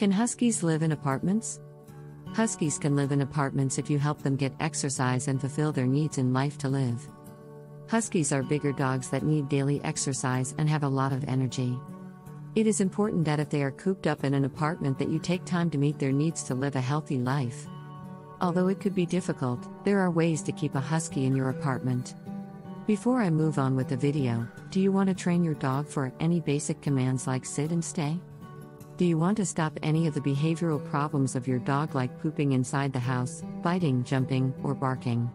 Can Huskies live in apartments? Huskies can live in apartments if you help them get exercise and fulfill their needs in life to live. Huskies are bigger dogs that need daily exercise and have a lot of energy. It is important that if they are cooped up in an apartment that you take time to meet their needs to live a healthy life. Although it could be difficult, there are ways to keep a husky in your apartment. Before I move on with the video, do you want to train your dog for any basic commands like sit and stay? Do you want to stop any of the behavioral problems of your dog like pooping inside the house, biting, jumping, or barking?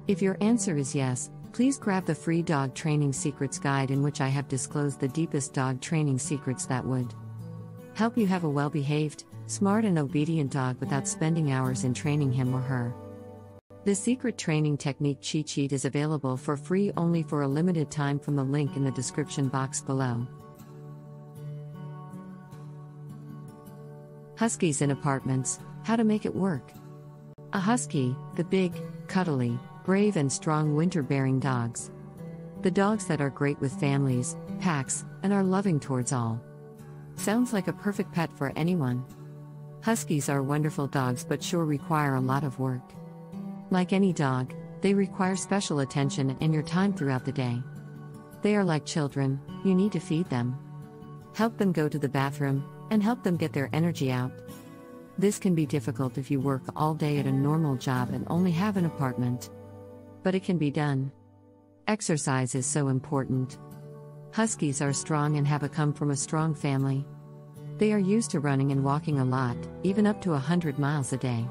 If your answer is yes, please grab the free Dog Training Secrets Guide in which I have disclosed the deepest dog training secrets that would help you have a well-behaved, smart and obedient dog without spending hours in training him or her. The Secret Training Technique Cheat Sheet is available for free only for a limited time from the link in the description box below. Huskies in apartments, how to make it work. A husky, the big, cuddly, brave and strong winter-bearing dogs. The dogs that are great with families, packs, and are loving towards all. Sounds like a perfect pet for anyone. Huskies are wonderful dogs but sure require a lot of work. Like any dog, they require special attention and your time throughout the day. They are like children, you need to feed them, help them go to the bathroom, and help them get their energy out. This can be difficult if you work all day at a normal job and only have an apartment. But it can be done. Exercise is so important. Huskies are strong and have come from a strong family. They are used to running and walking a lot, even up to 100 miles a day.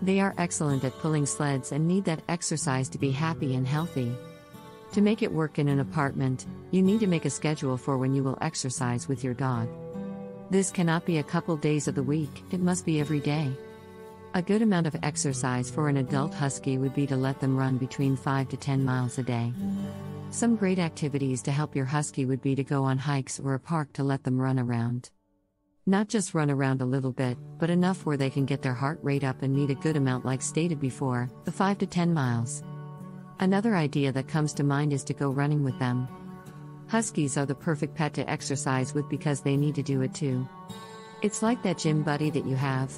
They are excellent at pulling sleds and need that exercise to be happy and healthy. To make it work in an apartment, you need to make a schedule for when you will exercise with your dog. This cannot be a couple days of the week, it must be every day. A good amount of exercise for an adult husky would be to let them run between 5 to 10 miles a day. Some great activities to help your husky would be to go on hikes or a park to let them run around. Not just run around a little bit, but enough where they can get their heart rate up and need a good amount like stated before, the 5 to 10 miles. Another idea that comes to mind is to go running with them. Huskies are the perfect pet to exercise with because they need to do it too. It's like that gym buddy that you have.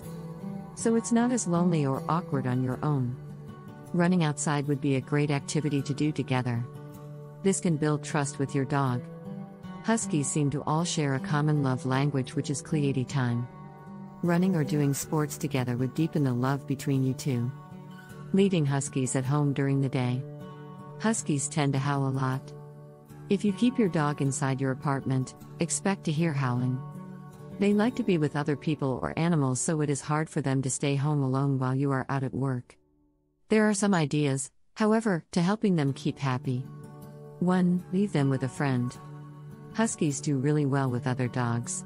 So it's not as lonely or awkward on your own. Running outside would be a great activity to do together. This can build trust with your dog. Huskies seem to all share a common love language, which is quality time. Running or doing sports together would deepen the love between you two. Leaving Huskies at home during the day. Huskies tend to howl a lot. If you keep your dog inside your apartment, expect to hear howling. They like to be with other people or animals, so it is hard for them to stay home alone while you are out at work. There are some ideas, however, to helping them keep happy. 1. Leave them with a friend. Huskies do really well with other dogs.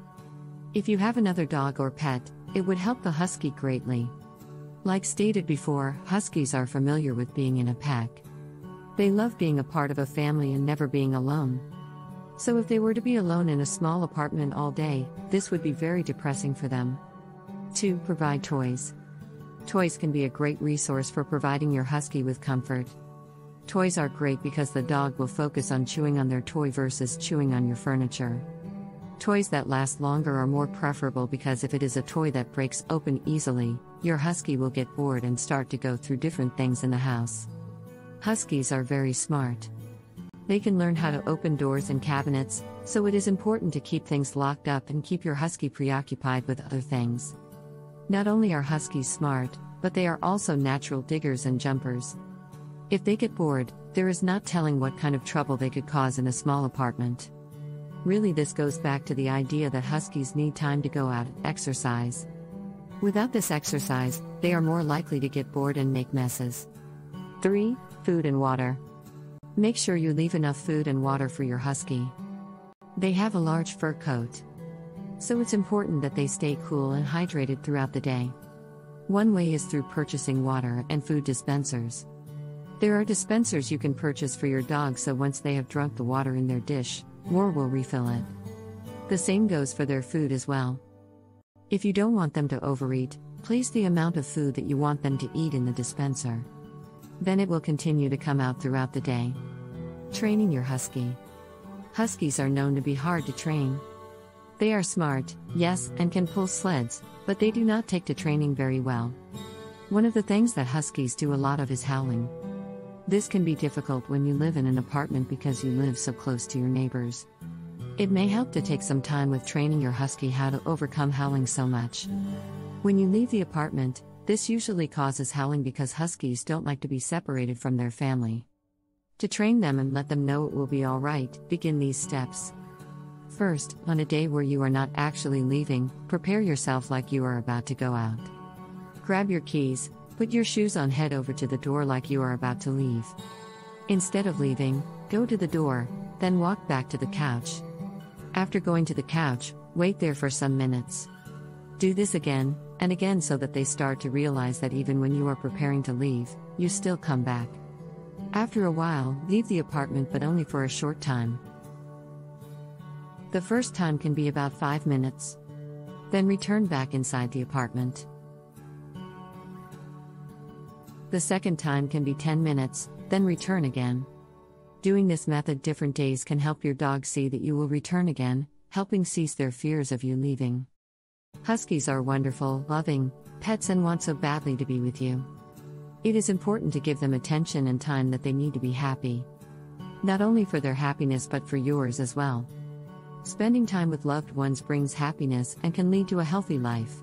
If you have another dog or pet, it would help the husky greatly. Like stated before, Huskies are familiar with being in a pack. They love being a part of a family and never being alone. So if they were to be alone in a small apartment all day, this would be very depressing for them. 2. Provide toys. Toys can be a great resource for providing your husky with comfort. Toys are great because the dog will focus on chewing on their toy versus chewing on your furniture. Toys that last longer are more preferable because if it is a toy that breaks open easily, your husky will get bored and start to go through different things in the house. Huskies are very smart. They can learn how to open doors and cabinets, so it is important to keep things locked up and keep your husky preoccupied with other things. Not only are huskies smart, but they are also natural diggers and jumpers. If they get bored, there is not telling what kind of trouble they could cause in a small apartment. Really, this goes back to the idea that huskies need time to go out and exercise. Without this exercise, they are more likely to get bored and make messes. 3. Food and water. Make sure you leave enough food and water for your husky. They have a large fur coat, so it's important that they stay cool and hydrated throughout the day. One way is through purchasing water and food dispensers. There are dispensers you can purchase for your dog, so once they have drunk the water in their dish, more will refill it. The same goes for their food as well. If you don't want them to overeat, place the amount of food that you want them to eat in the dispenser. Then it will continue to come out throughout the day. Training your husky. Huskies are known to be hard to train. They are smart, yes, and can pull sleds, but they do not take to training very well. One of the things that Huskies do a lot of is howling. This can be difficult when you live in an apartment because you live so close to your neighbors. It may help to take some time with training your Husky how to overcome howling so much. When you leave the apartment, this usually causes howling because Huskies don't like to be separated from their family. To train them and let them know it will be alright, begin these steps. First, on a day where you are not actually leaving, prepare yourself like you are about to go out. Grab your keys, put your shoes on, head over to the door like you are about to leave. Instead of leaving, go to the door, then walk back to the couch. After going to the couch, wait there for some minutes. Do this again and again so that they start to realize that even when you are preparing to leave, you still come back. After a while, leave the apartment, but only for a short time. The first time can be about 5 minutes. Then return back inside the apartment. The second time can be 10 minutes, then return again. Doing this method different days can help your dog see that you will return again, helping cease their fears of you leaving. Huskies are wonderful, loving pets and want so badly to be with you. It is important to give them attention and time that they need to be happy. Not only for their happiness but for yours as well. Spending time with loved ones brings happiness and can lead to a healthy life.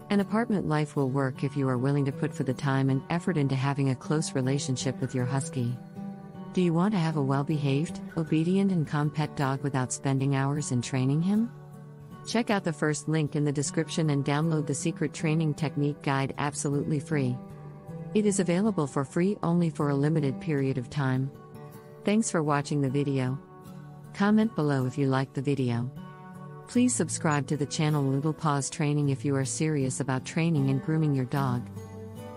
An apartment life will work if you are willing to put for the time and effort into having a close relationship with your Husky. Do you want to have a well-behaved, obedient and calm pet dog without spending hours in training him? Check out the first link in the description and download the Secret Training Technique Guide absolutely free. It is available for free only for a limited period of time. Thanks for watching the video. Comment below if you liked the video. Please subscribe to the channel Little Paws Training if you are serious about training and grooming your dog.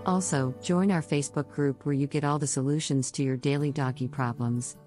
Also, join our Facebook group where you get all the solutions to your daily doggy problems.